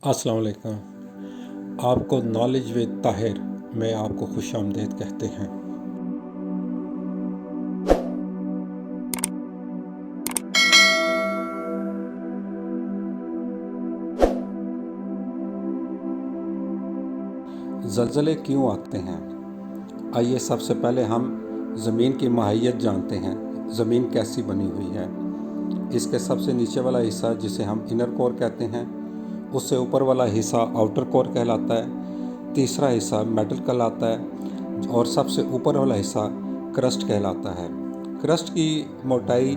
अस्सलाम वालेकुम। आपको नॉलेज विद ताहिर में आपको खुश आमदीद कहते हैं। ज़लज़ले क्यों आते हैं? आइए सबसे पहले हम ज़मीन की माहियत जानते हैं। ज़मीन कैसी बनी हुई है। इसके सबसे नीचे वाला हिस्सा जिसे हम इनर कोर कहते हैं, उससे ऊपर वाला हिस्सा आउटर कोर कहलाता है, तीसरा हिस्सा मेटल कहलाता है और सबसे ऊपर वाला हिस्सा क्रस्ट कहलाता है। क्रस्ट की मोटाई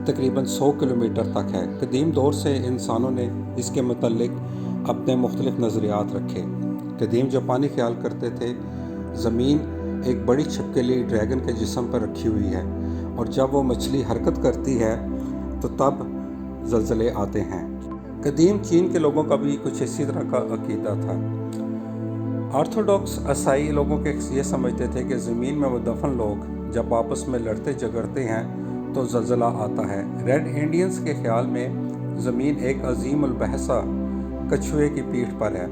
तकरीबन 100 किलोमीटर तक है। कदीम दौर से इंसानों ने इसके मुतल्लिक अपने मुख्तलिफ नज़रियात रखे। कदीम जापानी ख्याल करते थे ज़मीन एक बड़ी छिपकली ड्रैगन के जिस्म पर रखी हुई है और जब वो मछली हरकत करती है तो तब ज़लज़ले आते हैं। कदीम चीन के लोगों का भी कुछ इसी तरह का अकीदा था। ऑर्थोडॉक्स ईसाई लोगों के ये समझते थे कि ज़मीन में मुदफ़न लोग जब आपस में लड़ते झगड़ते हैं तो ज़लज़ला आता है। रेड इंडियंस के ख्याल में ज़मीन एक अजीम अलबहसा कछुए की पीठ पर है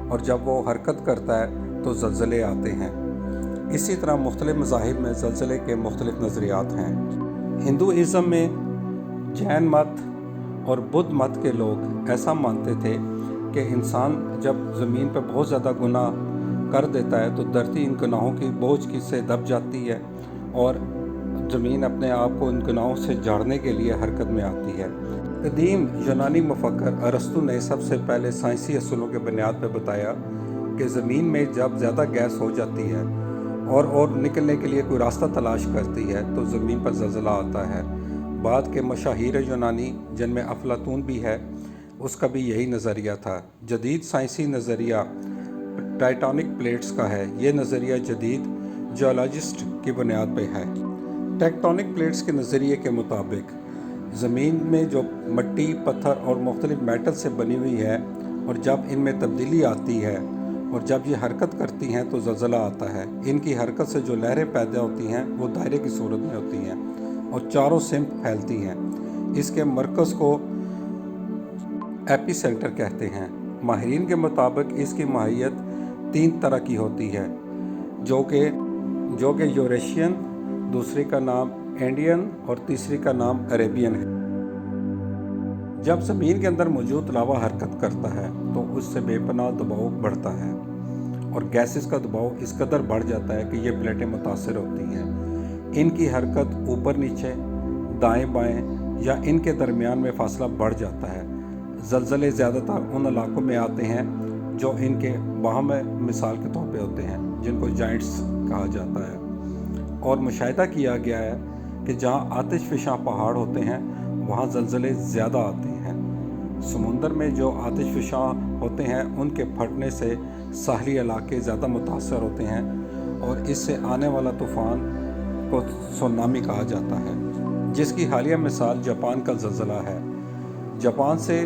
और जब वो हरकत करता है तो ज़लज़ले आते हैं। इसी तरह मुख्तलिफ मज़ाहिब में ज़लज़ले के मुख्तलिफ नज़रियात हैं। हिंदुइज़म में जैन मत और बुद्ध मत के लोग ऐसा मानते थे कि इंसान जब ज़मीन पर बहुत ज़्यादा गुनाह कर देता है तो धरती इन गुनाहों की बोझ की से दब जाती है और ज़मीन अपने आप को इन गुनाहों से झाड़ने के लिए हरकत में आती है। कदीम यूनानी मुफक्कर अरस्तु ने सबसे पहले साइंसी असूलों के बुनियाद पर बताया कि ज़मीन में जब ज़्यादा गैस हो जाती है और निकलने के लिए कोई रास्ता तलाश करती है तो ज़मीन पर ज़लज़ला आता है। बाद के मशाहिर यूनानी जिनमें अफलातून भी है, उसका भी यही नज़रिया था। जदीद साइंसी नज़रिया टाइटैनिक प्लेट्स का है। ये नज़रिया जदीद जियोलॉजिस्ट की बुनियाद पर है। टेक्टोनिक प्लेट्स के नज़रिए के मुताबिक ज़मीन में जो मिट्टी, पत्थर और मुख्तलिफ मेटल से बनी हुई है और जब इनमें तब्दीली आती है और जब ये हरकत करती हैं तो ज़लज़ला आता है। इनकी हरकत से जो लहरें पैदा होती हैं वो दायरे की सूरत में होती हैं और चारों सिमत फैलती हैं। इसके मरकज़ को एपी सेंटर कहते हैं। माहिरीन के मुताबिक इसकी माहियत 3 तरह की होती है, जो कि यूरेशियन, दूसरी का नाम इंडियन और तीसरी का नाम अरेबियन है। जब ज़मीन के अंदर मौजूद लावा हरकत करता है तो उससे बेपनाह दबाव बढ़ता है और गैसेस का दबाव इस कदर बढ़ जाता है कि ये प्लेटें मुतासर होती हैं। इनकी हरकत ऊपर नीचे, दाएं बाएं या इनके दरमियान में फासला बढ़ जाता है। ज़लज़ले ज़्यादातर उन इलाकों में आते हैं जो इनके बाहम मिसाल के तौर पे होते हैं, जिनको जाइंट्स कहा जाता है। और मुशाहिदा किया गया है कि जहाँ आतिशफ़िशां पहाड़ होते हैं वहाँ ज़लज़ले ज़्यादा आते हैं। समुंदर में जो आतिशफ़िशां होते हैं उनके फटने से साहली इलाके ज़्यादा मुतासर होते हैं और इससे आने वाला तूफ़ान को सुनामी कहा जाता है, जिसकी हालिया मिसाल जापान का ज़लज़ला है। जापान से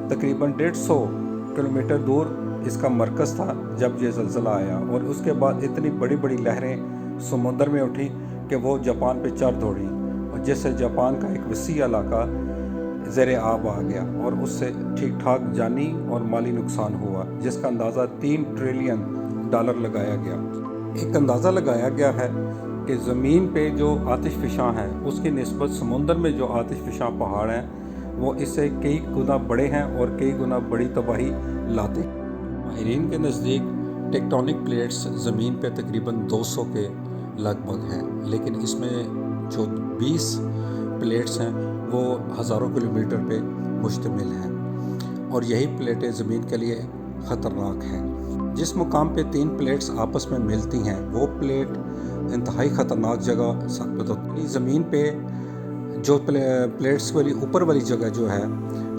तकरीबन 150 किलोमीटर दूर इसका मरकज़ था जब ये ज़लज़ला आया और उसके बाद इतनी बड़ी बड़ी लहरें समुंदर में उठी कि वो जापान पे चढ़ दौड़ी और जिससे जापान का एक वसी इलाका ज़ेरे आब आ गया और उससे ठीक ठाक जानी और माली नुकसान हुआ, जिसका अंदाज़ा $3 ट्रिलियन लगाया गया। एक अंदाज़ा लगाया गया है कि ज़मीन पे जो आतिशफ़िशां हैं उसकी निस्बत समुंदर में जो आतिशफ़िशां पहाड़ हैं वो इससे कई गुना बड़े हैं और कई गुना बड़ी तबाही लाते हैं। माहिरीन के नज़दीक टेक्टोनिक प्लेट्स ज़मीन पे तकरीबन 200 के लगभग हैं, लेकिन इसमें जो 20 प्लेट्स हैं वो हज़ारों किलोमीटर पे मुश्तमिल हैं और यही प्लेटें ज़मीन के लिए ख़तरनाक हैं। जिस मुकाम पे 3 प्लेट्स आपस में मिलती हैं वो प्लेट इंतहाई ख़तरनाक जगह साबित होती है। ज़मीन पे जो प्लेट्स वाली ऊपर वाली जगह जो है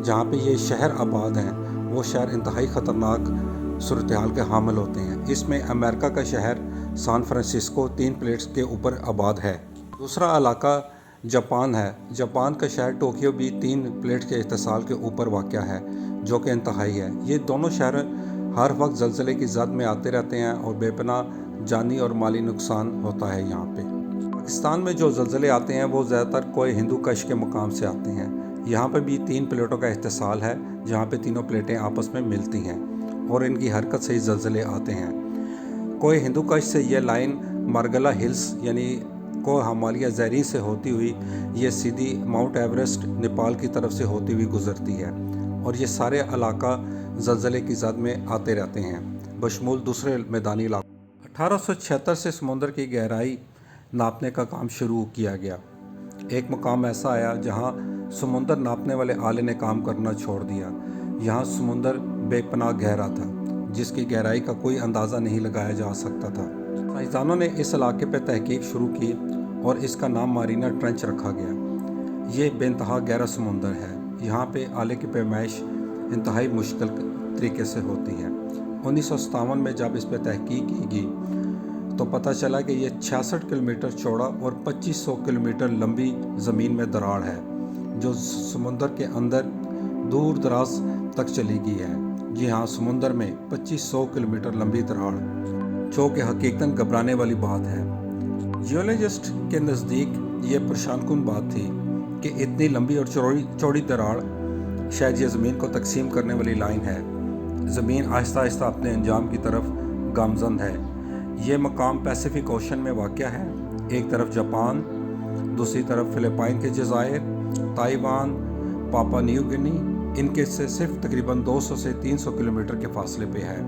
जहाँ पे ये शहर आबाद हैं, वो शहर इंतहाई ख़तरनाक सूरत हाल के हामिल होते हैं। इसमें अमेरिका का शहर सान फ्रांसिस्को 3 प्लेट्स के ऊपर आबाद है। दूसरा इलाका जापान है। जापान का शहर टोक्यो भी 3 प्लेट्स के इत्तिसाल के ऊपर वाक़या है, जो कि इंतहाई है। ये दोनों शहर हर वक्त ज़लज़ले की ज़द में आते रहते हैं और बेपनाह जानी और माली नुकसान होता है यहाँ पे। पाकिस्तान में जो ज़लज़ले आते हैं वो ज़्यादातर कोई हिंदू कश के मुकाम से आते हैं, यहाँ पर भी 3 प्लेटों का इत्तिसाल है, जहाँ पे तीनों प्लेटें आपस में मिलती हैं और इनकी हरकत से ही ज़लज़ले आते हैं। कोई हिंदुकुश से ये लाइन मार्गला हिल्स यानी को हिमालय ज़ैरीन से होती हुई ये सीधी माउंट एवरेस्ट नेपाल की तरफ से होती हुई गुज़रती है और ये सारे इलाका ज़लज़ले की ज़द में आते रहते हैं, बशमूल दूसरे मैदानी इलाकों। 1876 से समुद्र की गहराई नापने का काम शुरू किया गया। एक मकाम ऐसा आया जहां समुद्र नापने वाले आले ने काम करना छोड़ दिया। यहाँ समुद्र बेपनाह गहरा था, जिसकी गहराई का कोई अंदाज़ा नहीं लगाया जा सकता था। साइंसदानों ने इस इलाके पर तहकीक शुरू की और इसका नाम मारीना ट्रेंच रखा गया। ये बेइंतहा गहरा समुंदर है। यहाँ पे आले की पैमाइश इंतहाई मुश्किल तरीके से होती है। 1957 में जब इस पर तहकीक की गई तो पता चला कि ये 66 किलोमीटर चौड़ा और 2500 किलोमीटर लंबी ज़मीन में दरार है, जो समुंदर के अंदर दूर दराज तक चली गई है। जी हाँ, समुंदर में 2500 किलोमीटर लंबी दरार, जो कि हकीकतन घबराने वाली बात है। जियोलॉजिस्ट के नज़दीक ये परेशानकुन बात थी कि इतनी लंबी और चौड़ी दरार शायद ये ज़मीन को तकसीम करने वाली लाइन है। ज़मीन आहिस्ता आहिस्ता अपने अंजाम की तरफ गामजन है। ये मकाम पैसिफिक ओशन में वाक़या है। एक तरफ जापान, दूसरी तरफ फ़िलिपाइन के जज़ायर, ताइवान, पापा न्यू गिनी, इनके से सिर्फ तकरीबन 200 से 300 किलोमीटर के फासले पे है।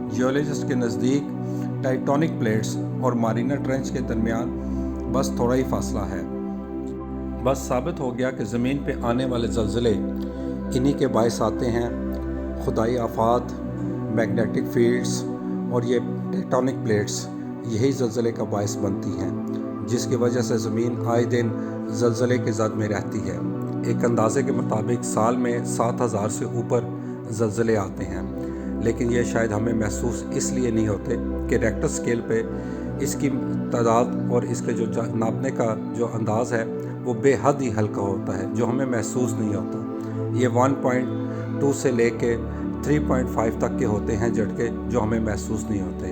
जियोलॉजिस्ट के नज़दीक टाइटॉनिक प्लेट्स और मारीना ट्रेंच के दरमियान बस थोड़ा ही फासला है। बस साबित हो गया कि ज़मीन पे आने वाले ज़लज़ले इन्हीं के बायस आते हैं। खुदाई आफात, मैग्नेटिक फील्ड्स और ये टेक्टोनिक प्लेट्स यही ज़लज़ले का बायस बनती हैं, जिसकी वजह से ज़मीन आए दिन ज़लज़ले के ज़द में रहती है। एक अंदाज़े के मुताबिक साल में 7000 से ऊपर ज़लज़ले आते हैं, लेकिन ये शायद हमें महसूस इसलिए नहीं होते कि रेक्टर स्केल पे इसकी तादाद और इसके जो नापने का जो अंदाज़ है वो बेहद ही हल्का होता है, जो हमें महसूस नहीं होता। ये 1.2 से लेके 3.5 तक के होते हैं झटके, जो हमें महसूस नहीं होते।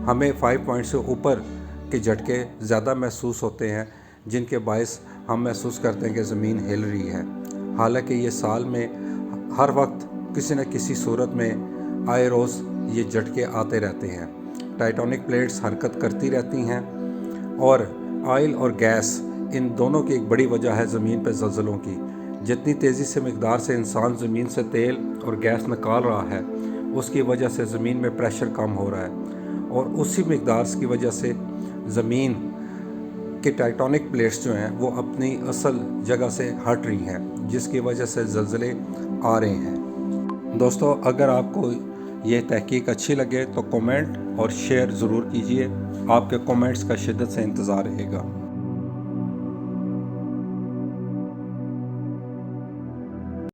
हमें 5 पॉइंट से ऊपर के झटके ज़्यादा महसूस होते हैं, जिनके बायस हम महसूस करते हैं कि ज़मीन हिल रही है। हालांकि ये साल में हर वक्त किसी न किसी सूरत में आए रोज़ ये झटके आते रहते हैं। टाइटॉनिक प्लेट्स हरकत करती रहती हैं और ऑयल और गैस, इन दोनों की एक बड़ी वजह है ज़मीन पर ज़लज़लों की। जितनी तेज़ी से मिक़दार से इंसान ज़मीन से तेल और गैस निकाल रहा है, उसकी वजह से ज़मीन में प्रेशर कम हो रहा है और उसी मिक़दार की वजह से ज़मीन के टाइटॉनिक प्लेट्स जो हैं वो अपनी असल जगह से हट रही हैं, जिसकी वजह से ज़लज़ले आ रहे हैं। दोस्तों, अगर आपको ये तहकीक अच्छी लगे तो कमेंट और शेयर ज़रूर कीजिए। आपके कमेंट्स का शिद्दत से इंतज़ार रहेगा।